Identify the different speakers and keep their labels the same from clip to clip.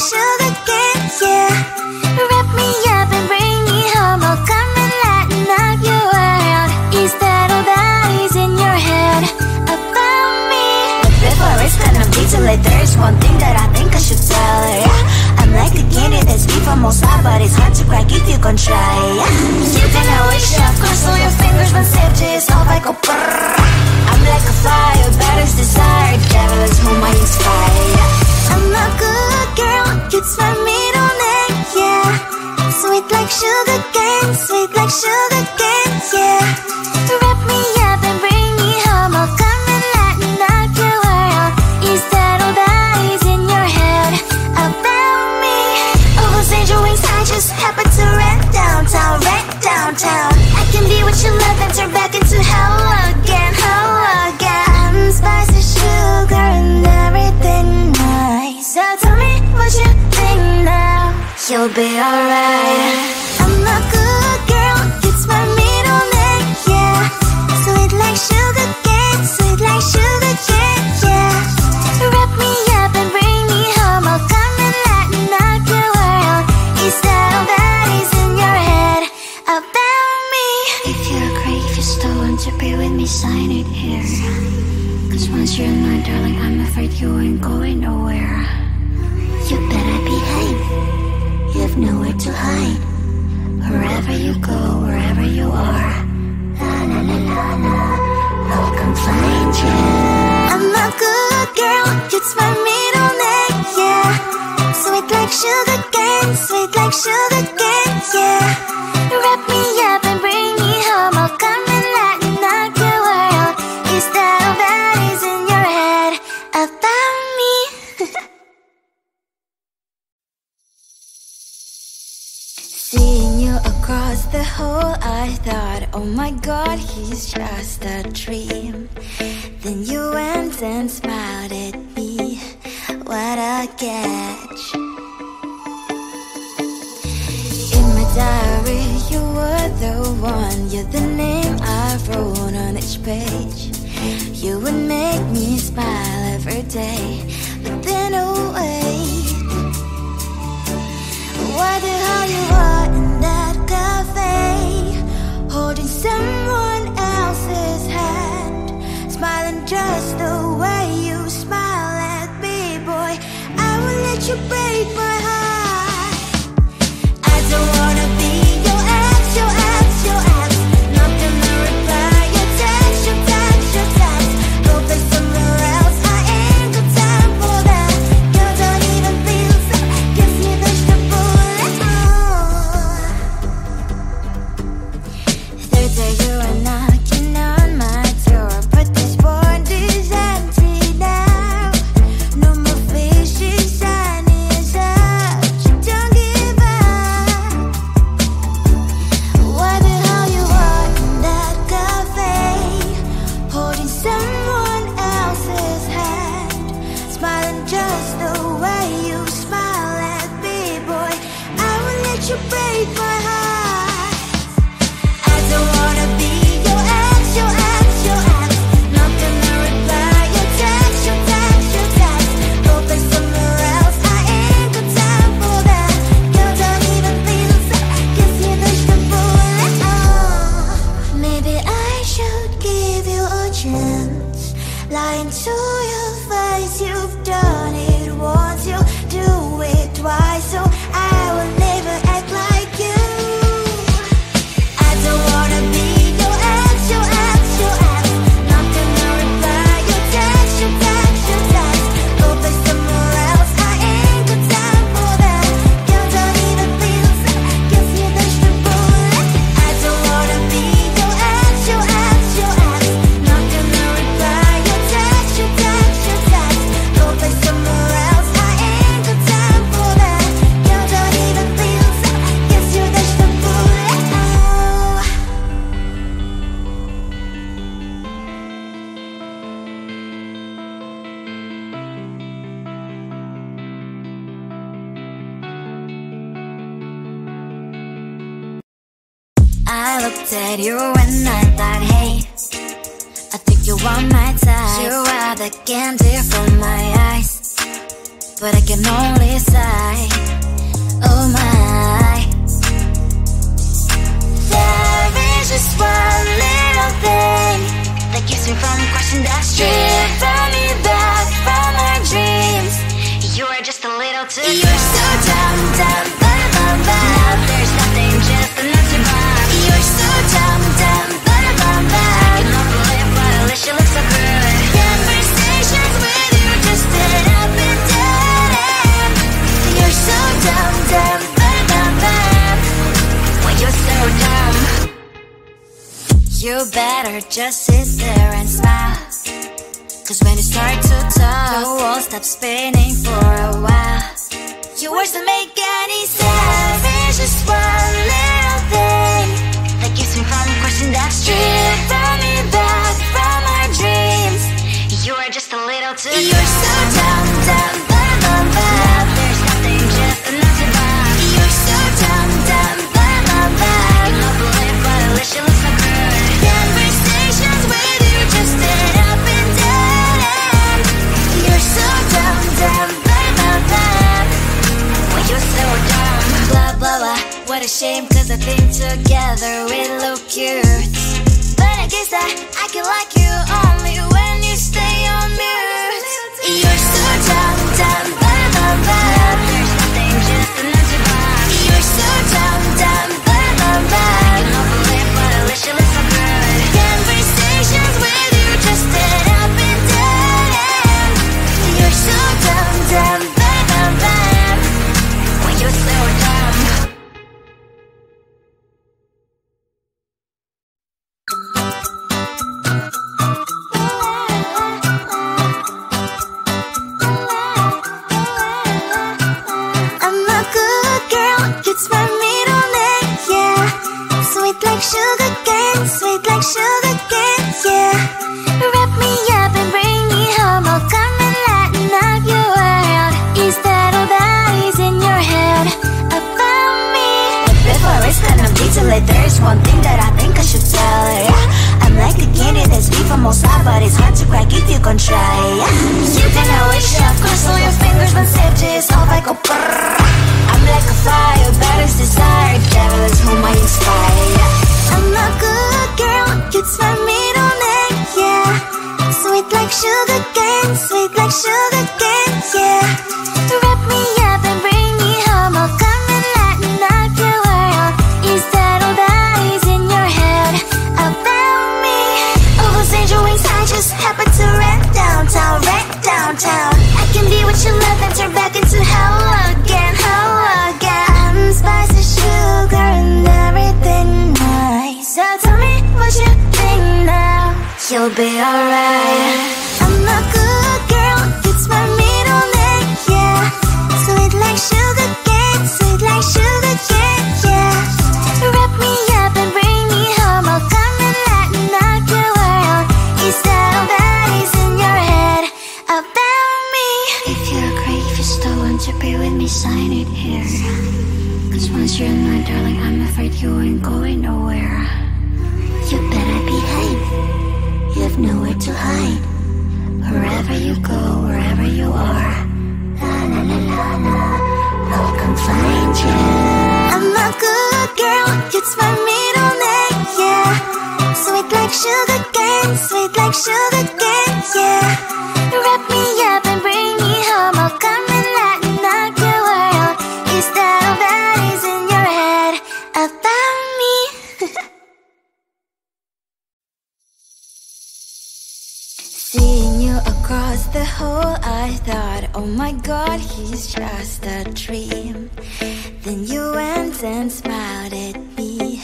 Speaker 1: sugar cane, yeah. Wrap me up and bring me home. I'll come and lighten up your world. Is that all that is in your head about me? But before it's gonna be too late, there's one thing that I think I should tell her, yeah. I'm like a candy that's deep from most high, but it's hard to crack if you can try, yeah. You can always shove, cross all your fingers when safety is off, I go brrrr. I'm like a fire, battles desire, devil is whom I inspire, yeah. I'm a good girl, it's my middle name, yeah. Sweet like sugar cane, sweet like sugar cane, yeah. Wrap me up and bring me home. I'll come and lighten up your world. Is that all that is in your head about me? Almost angel wings, I just happen to rent downtown, I can be what you love and turn back into hell again, I'm spicy sugar and everything nice. So tell me what you think now. You'll be alright. I'm a good girl, it's my middle name, yeah. Sweet like sugar cane, sweet like sugar cane, yeah. Wrap me up and bring me home. I'll come and lighten up your world. Is that all that is in your head about me? If you're great, if you're still want to be with me, sign it here. Cause once you're mine, darling, I'm afraid you ain't going nowhere. You better behave, you have nowhere to hide. Wherever you go, wherever you are, la la la la la, I'll come find you. I'm a good girl, it's my middle name, yeah. Sweet like sugar cane, sweet like sugar cane, yeah. Wrap me up and bring me home. I'll come and lighten up your world. Is that all that is in your head about me? Seeing you across the hall, I thought, oh my god, he's just a dream. Then you went and smiled at me. What a catch. In my diary, you were the one. You're the name I wrote on each page. You would make me smile every day. But then, oh wait, why the hell you are in that cafe, holding someone else's hand, smiling just the way you smile at me, boy. I will let you break my heart. I don't wanna be your ex, your ex, your ex. Not gonna reply your text, your text, your text. Go play somewhere else, I ain't got time for that. You don't even feel so, guess you dodged the bullet. Third day you are knocking on my door, but this board is empty now. No more fishes, sun is out. You don't give up. Why the hell you are in that cafe, holding someone else's hand, smiling just the way you smile at me, boy. I will let you break my heart. I don't wanna be your ex, your ex, your ex. Not gonna reply your text, your text, your text. Go play somewhere else, I ain't got time for that. You don't even feel so, guess you dodged the bullet. Maybe I should give you a chance. Lying to your face, you've done it once, you do it twice, so I will never act like you. I don't wanna be your ex, your ex, your ex. Not gonna reply your text, your text, your text. Go play somewhere else, I ain't got time for that. You don't even feel so, guess you dodged the bullet. I don't wanna be your ex, your ex, your ex. Not gonna reply your text, your text, your text. Go play somewhere else, I ain't got time for that. You don't even feel so, guess you dodged the bullet. I looked at you and I thought, hey, I think you want my type. You are the candy from my eyes. but I can only sigh. Oh my. There is just one little thing that keeps me from crossing that street. Driven me back from our dreams. You are just a little too close. You're so dumb, dumb, ba-da-bum-bum. Now there's nothing, just an empty bomb. You're so dumb, dumb, ba-da-bum-bum. I cannot believe but at least you look so good. Conversations with you just end up in dead end. You're so dumb, dumb, ba-da-bum-bum. When you're so dumb, you better just sit there and smile. Cause when you start to talk, the world stops spinning for a while. Your words don't make any sense. There's just one little thing that keeps me from crossing that street. From me back from our dreams. You are just a little too close. You're so dumb, dumb, ba-da-bum-bum. There's nothing, just an empty bomb. You're so dumb, dumb, ba-da-bum-bum. I cannot believe but at least you look so good. Conversations with you just end up in dead end. You're so dumb, dumb, ba-da-bum-bum. When you're so dumb. Blah, blah, blah. What a shame, cause I think together we look cute. But I guess that I can like you only when you stay on mute. You're so dumb, dumb, ba-da-bum-bum. There's nothing, just an empty bomb. You're so dumb, dumb, ba-da-bum-bum. I cannot believe but at least you look so good. Conversations with you just end up in dead end. You're so dumb, dumb, ba-da-bum-bum. When you're so dumb. I'm a good girl, it's my middle name, yeah. Sweet like sugar cane, sweet like sugar cane, yeah. Wrap me up and bring me home, I'll come and lighten up your world. Is that all that is in your head about me? But before it's gonna be too late, there's one thing that I think I should tell her, yeah. I'm like the candy that's sweet from outside, but it's hard to crack if you can try, yeah. You can always shove, cross all your fingers when safety is off, I go brrrr. I'm like a fire, battles desire, devil is whom I inspire, yeah. I'm a good girl, it's my middle name, yeah. Sweet like sugar cane, sweet like sugar cane, yeah. Wrap me up and bring me home, I'll come and lighten up your world. Is that all that is in your head about me? Oh, those angel wings I just happen to rent downtown, I can be what you love and turn back into hell again, I'm spicy sugar and everything nice. So tell me what you think now, you'll be alright. I'm a good girl, it's my middle name, yeah. Sweet like sugar cane, sweet like sugar cane, yeah. Wrap me up and bring me home, I'll come and lighten up your world. Is that all that is in your head about me? If you agree, if you still want to be with me, sign it here. Cause once you're in my darling, I'm afraid you ain't going nowhere. You better behave, you have nowhere to hide. Wherever you go, wherever you are, la la la la la, I'll come find you. I'm a good girl, it's my middle name, yeah. Sweet like sugar cane, sweet like sugar cane, yeah. Wrap me up and bring me home, I'll come and lighten up your world. Is that all that is in your head about me? Seeing you across the hall, I thought, oh my god, he's just a dream. Then you went and smiled at me,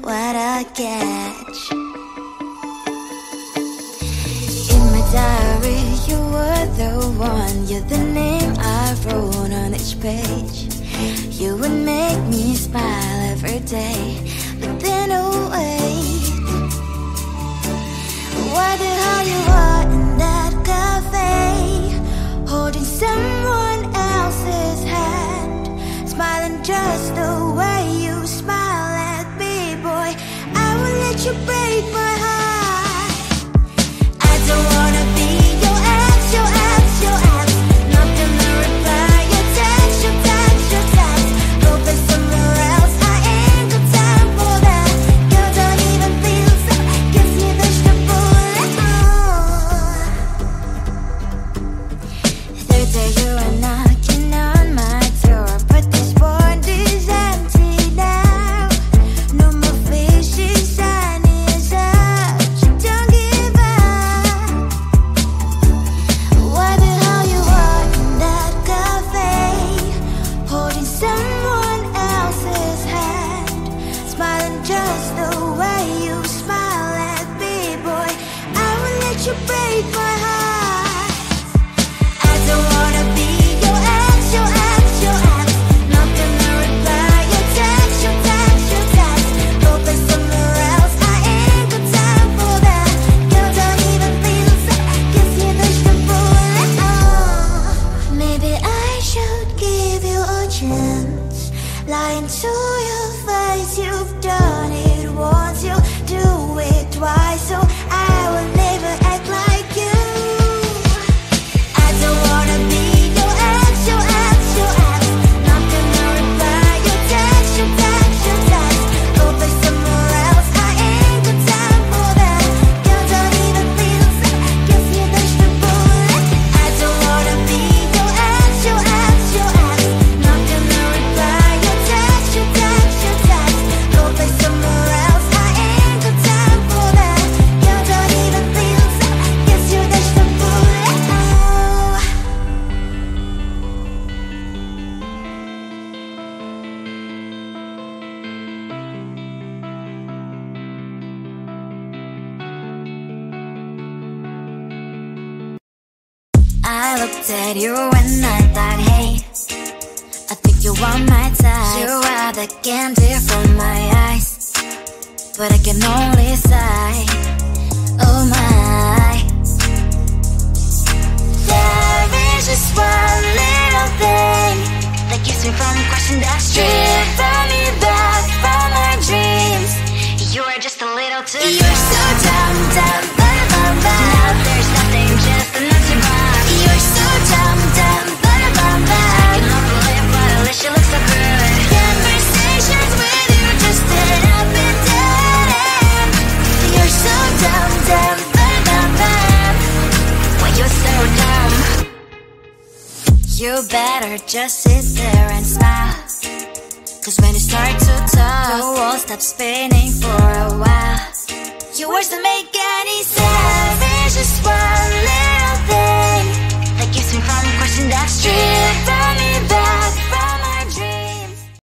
Speaker 1: what a catch. In my diary, you were the one, you're the name I wrote on each page. You would make me smile every day, but then oh wait, why the hell you are in that cafe, holding someone else's hand, smiling just the way you smile at me, boy. I will let you break my heart. I don't wanna be your ex, your ex, your ex. Not gonna reply chance. Lying to your face, you've done it once, you do it twice, so I will never act like you. I don't wanna be your ex, your ex, your ex. Not gonna reply your text, your text, your text. Go play somewhere else, I ain't got time for that. You don't even feel sad, guess you dodged the bullet. I don't wanna be your ex, your ex, your ex. Not gonna reply your text, your text, your text. Go play somewhere else, I ain't got time for that. You don't even feel sad, guess you dodged the bullet. Oh. I looked at you and I thought, hey, I think you are my type. You are the candy from my eyes, but I can only sigh, oh my. There is just one little thing that keeps me from crossing that street. Drive me back from my dreams. You are just a little too close. You're so dumb, dumb, bum, bum, bum. Now there's nothing, just enough to buy. You're so dumb, dumb, bum, bum, bum. I cannot believe what at least you look so good. Conversations with you just end up in dead end. You're so dumb, dumb, bum, bum, bum. Why you're so dumb? You better just sit there and smile, 'cause when you start to talk, the world stops spinning for a while. Your words don't make